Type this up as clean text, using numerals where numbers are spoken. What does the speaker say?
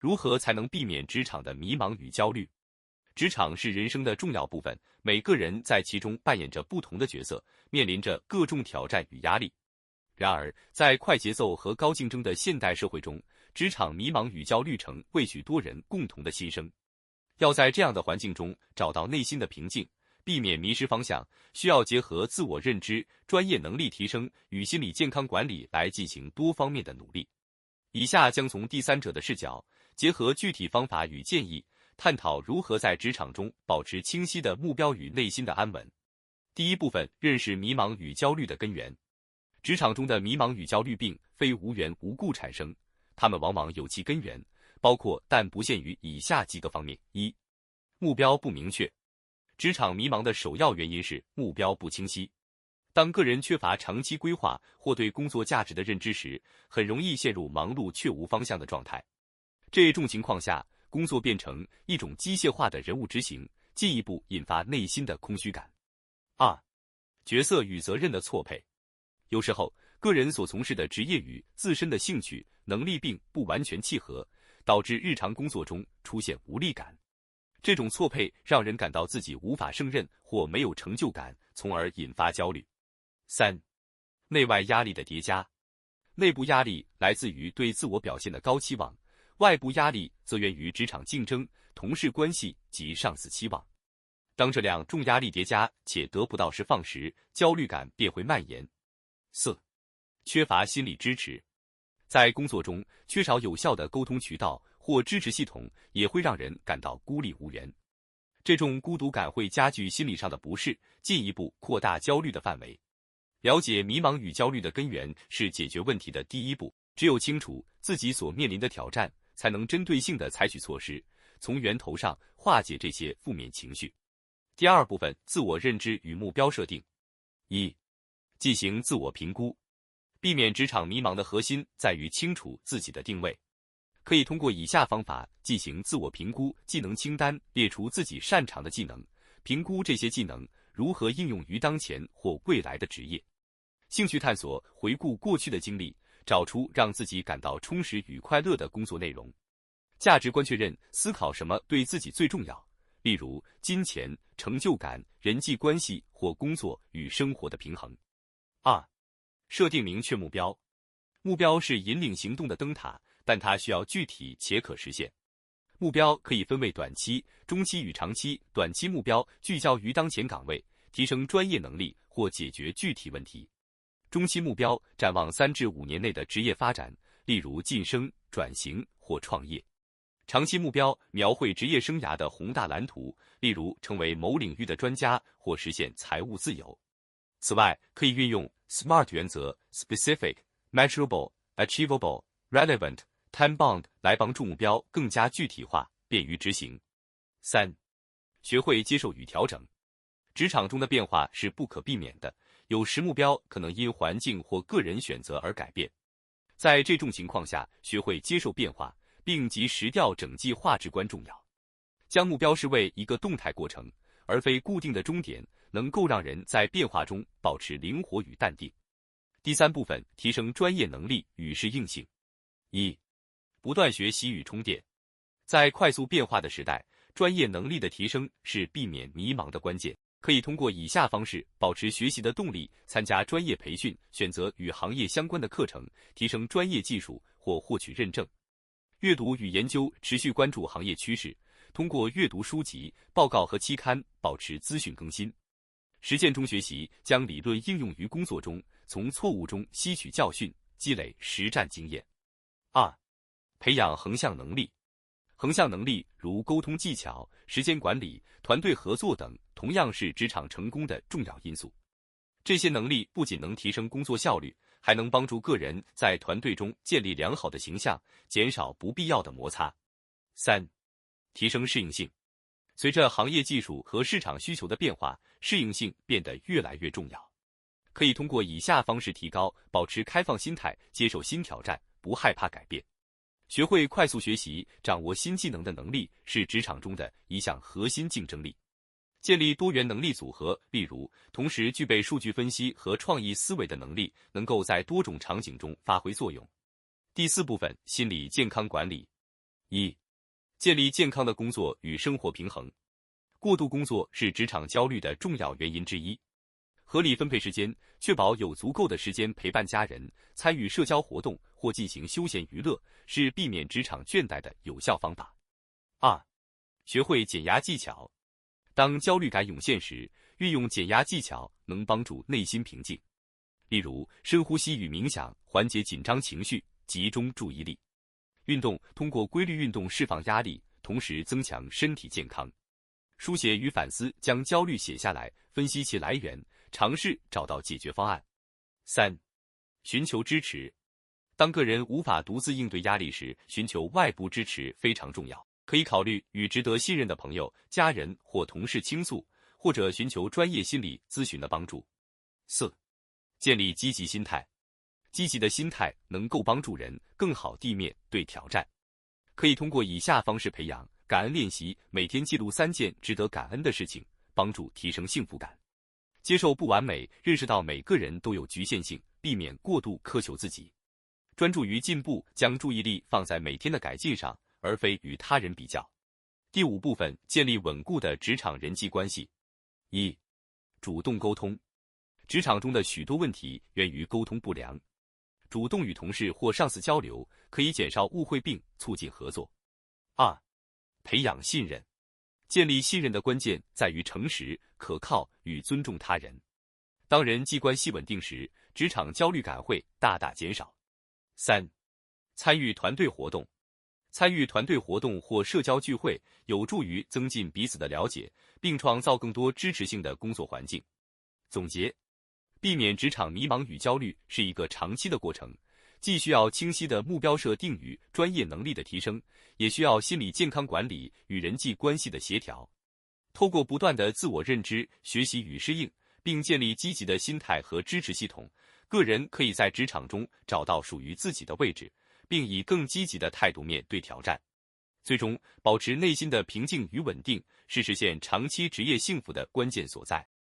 如何才能避免职场的迷茫与焦虑？职场是人生的重要部分，每个人在其中扮演着不同的角色，面临着各种挑战与压力。然而，在快节奏和高竞争的现代社会中，职场迷茫与焦虑成为许多人共同的心声。要在这样的环境中找到内心的平静，避免迷失方向，需要结合自我认知、专业能力提升与心理健康管理来进行多方面的努力。以下将从第三者的视角，结合具体方法与建议，探讨如何在职场中保持清晰的目标与内心的安稳。第一部分，认识迷茫与焦虑的根源。职场中的迷茫与焦虑并非无缘无故产生，它们往往有其根源，包括但不限于以下几个方面：一、目标不明确。职场迷茫的首要原因是目标不清晰。当个人缺乏长期规划或对工作价值的认知时，很容易陷入忙碌却无方向的状态。这种情况下，工作变成一种机械化的任务执行，进一步引发内心的空虚感。二、角色与责任的错配。有时候，个人所从事的职业与自身的兴趣、能力并不完全契合，导致日常工作中出现无力感。这种错配让人感到自己无法胜任或没有成就感，从而引发焦虑。三、内外压力的叠加。内部压力来自于对自我表现的高期望，外部压力则源于职场竞争、同事关系及上司期望。当这两重压力叠加且得不到释放时，焦虑感便会蔓延。四、缺乏心理支持。在工作中缺少有效的沟通渠道或支持系统，也会让人感到孤立无援。这种孤独感会加剧心理上的不适，进一步扩大焦虑的范围。了解迷茫与焦虑的根源是解决问题的第一步，只有清楚自己所面临的挑战，才能针对性地采取措施，从源头上化解这些负面情绪。第二部分，自我认知与目标设定。一、进行自我评估。避免职场迷茫的核心在于清楚自己的定位。可以通过以下方法进行自我评估：技能清单，列出自己擅长的技能，评估这些技能如何应用于当前或未来的职业。兴趣探索，回顾过去的经历，找出让自己感到充实与快乐的工作内容。价值观确认，思考什么对自己最重要，例如金钱、成就感、人际关系或工作与生活的平衡。二、设定明确目标。目标是引领行动的灯塔，但它需要具体且可实现。目标可以分为短期、中期与长期。短期目标聚焦于当前岗位，提升专业能力或解决具体问题。中期目标展望3至5年内的职业发展，例如晋升、转型或创业。长期目标描绘职业生涯的宏大蓝图，例如成为某领域的专家或实现财务自由。此外，可以运用 SMART 原则 （Specific、Measurable、Achievable、Relevant、Time-bound） 来帮助目标更加具体化，便于执行。三、学会接受与调整。职场中的变化是不可避免的，有时目标可能因环境或个人选择而改变。在这种情况下，学会接受变化，并及时调整计划至关重要。将目标视为一个动态过程，而非固定的终点，能够让人在变化中保持灵活与淡定。第三部分，提升专业能力与适应性。一、不断学习与充电。在快速变化的时代，专业能力的提升是避免迷茫的关键。可以通过以下方式保持学习的动力：参加专业培训，选择与行业相关的课程，提升专业技术或获取认证；阅读与研究，持续关注行业趋势，通过阅读书籍、报告和期刊保持资讯更新；实践中学习，将理论应用于工作中，从错误中吸取教训，积累实战经验。二、培养横向能力。横向能力如沟通技巧、时间管理、团队合作等，同样是职场成功的重要因素。这些能力不仅能提升工作效率，还能帮助个人在团队中建立良好的形象，减少不必要的摩擦。三、提升适应性。随着行业技术和市场需求的变化，适应性变得越来越重要。可以通过以下方式提高：保持开放心态，接受新挑战，不害怕改变。学会快速学习、掌握新技能的能力是职场中的一项核心竞争力。建立多元能力组合，例如同时具备数据分析和创意思维的能力，能够在多种场景中发挥作用。第四部分，心理健康管理。一、建立健康的工作与生活平衡。过度工作是职场焦虑的重要原因之一。合理分配时间，确保有足够的时间陪伴家人、参与社交活动或进行休闲娱乐，是避免职场倦怠的有效方法。二、学会减压技巧。当焦虑感涌现时，运用减压技巧能帮助内心平静。例如，深呼吸与冥想缓解紧张情绪，集中注意力。运动通过规律运动释放压力，同时增强身体健康。书写与反思，将焦虑写下来，分析其来源，尝试找到解决方案。三、寻求支持。当个人无法独自应对压力时，寻求外部支持非常重要。可以考虑与值得信任的朋友、家人或同事倾诉，或者寻求专业心理咨询的帮助。四、建立积极心态。积极的心态能够帮助人更好地面对挑战。可以通过以下方式培养：感恩练习，每天记录3件值得感恩的事情，帮助提升幸福感。接受不完美，认识到每个人都有局限性，避免过度苛求自己。专注于进步，将注意力放在每天的改进上，而非与他人比较。第5部分，建立稳固的职场人际关系。一、主动沟通。职场中的许多问题源于沟通不良。主动与同事或上司交流，可以减少误会并促进合作。二、培养信任。建立信任的关键在于诚实、可靠与尊重他人。当人际关系稳定时，职场焦虑感会大大减少。三、参与团队活动。参与团队活动或社交聚会，有助于增进彼此的了解，并创造更多支持性的工作环境。总结：避免职场迷茫与焦虑是一个长期的过程，既需要清晰的目标设定与专业能力的提升，也需要心理健康管理与人际关系的协调。透过不断的自我认知、学习与适应，并建立积极的心态和支持系统，个人可以在职场中找到属于自己的位置，并以更积极的态度面对挑战。最终，保持内心的平静与稳定，是实现长期职业幸福的关键所在。